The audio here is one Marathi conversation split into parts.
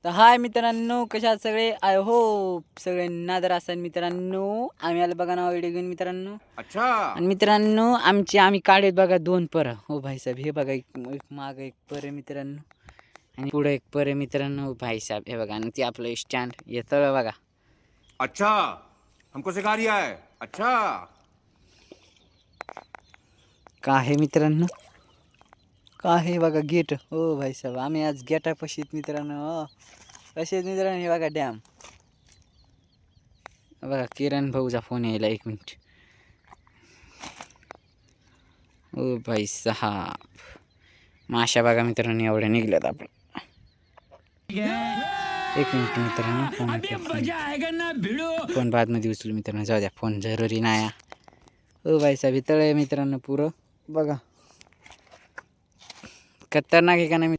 तर हाय मित्रांनो, कशा आहात सगळे? आय होप सगळे नादर असाल मित्रांनो. आम्ही आलो बघा ना व्हिडिओ घेऊन मित्रांनो. अच्छा. आणि मित्रांनो आम्ही काढलेत बघा 2 पर. हो भाईसाहेब, हे बघा एक मागं एक पर आहे मित्रांनो, आणि पुढे एक पर आहे मित्रांनो. हो भाईसाहेब, हे बघा, आणि ते आपलं स्टँड येतं बघा. अच्छा, हमको सिखा रिया है. अच्छा. का आहे मित्रांनो, का आहे बघा गेट. हो भाईसाहेब, आम्ही आज गेटापाशी आहेत मित्रांनो. हो कसे आहेत मित्रांनो, हे बघा डॅम. बघा किरण भाऊचा फोन यायला, 1 मिनिट. ओ भाई साहब, माशा बघा मित्रांनो एवढ्या निघल्यात आपलं. 1 मिनिट मित्रांनो, फोन बादमध्ये उचलू मित्रांनो, जाऊ द्या, फोन जरुरी नाही. ओ भाई साहेब, इथं आहे मित्रांनो पुरं बघा, खतरनाक आहे का नाही.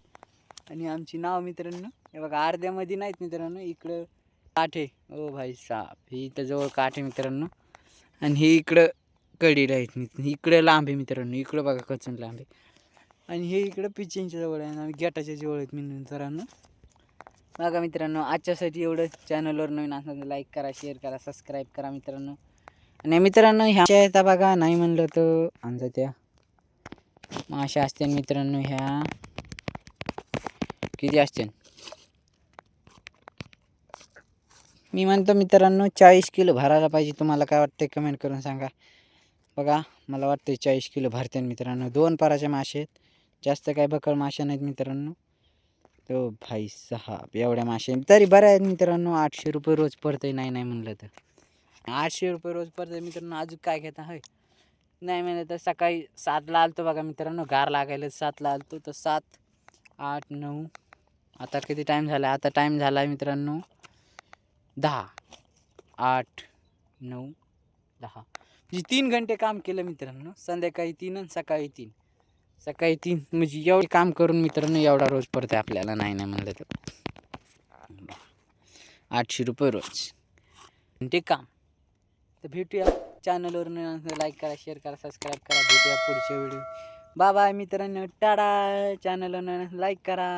आणि आमची नाव मित्रांनो हे बघा, अर्ध्यामध्ये नाहीत मित्रांनो, इकडं काठे. ओ भाई साहब, ही इथं जवळ काठे मित्रांनो, आणि हे इकडं कडीला आहेत. इकडं लांब आहे मित्रांनो, इकडं बघा कचून लांब आहे, आणि हे इकडं पिचिंगच्या जवळ आहे आणि गेटाच्या जवळ आहेत मित्रांनो. बघा मित्रांनो, आजच्यासाठी एवढं. चॅनलवर नवीन असं लाईक करा, शेअर करा, सबस्क्राईब करा मित्रांनो. आणि मित्रांनो ह्या येता बघा, नाही म्हणलं तर आमच्या त्या माशा असते मित्रांनो. ह्या किती असते मी म्हणतो मित्रांनो, 40 किलो भरायला पाहिजे. तुम्हाला काय वाटतं कमेंट करून सांगा. बघा, मला वाटतं 40 किलो भरते मित्रांनो. 2 पराचे मासे आहेत, जास्त काय बकळ मासे नाहीत मित्रांनो. तो भाई साहब, एवढ्या मासे तरी बरं आहेत मित्रांनो. 800 रुपये रोज पडतंय, नाही नाही म्हणलं तर. 800 रुपये रोज पडतंय मित्रांनो. अजून काय घेता होय? नाही म्हणलं तर सकाळी 7ला आलतो बघा मित्रांनो, गार लागायला 7ला आलतो, तर 7, 8, 9, आता किती टाईम झाला? आता टाईम झाला आहे मित्रांनो 10, 8, 9, 10, म्हणजे 3 घंटे काम केलं मित्रांनो. संध्याकाळी 3 आणि सकाळी 3. सकाळी 3 म्हणजे एवढं काम करून मित्रांनो एवढा रोज पडते आपल्याला, नाही नाही म्हणलं तर. 800 रुपये रोज ते काम. तर भेटूया चॅनलवर. लाईक करा, शेअर करा, सबस्क्राईब करा. भेटूया पुढच्या व्हिडिओ. बाय बाय मित्रांनो, टाटा. चॅनलवर लाईक करा.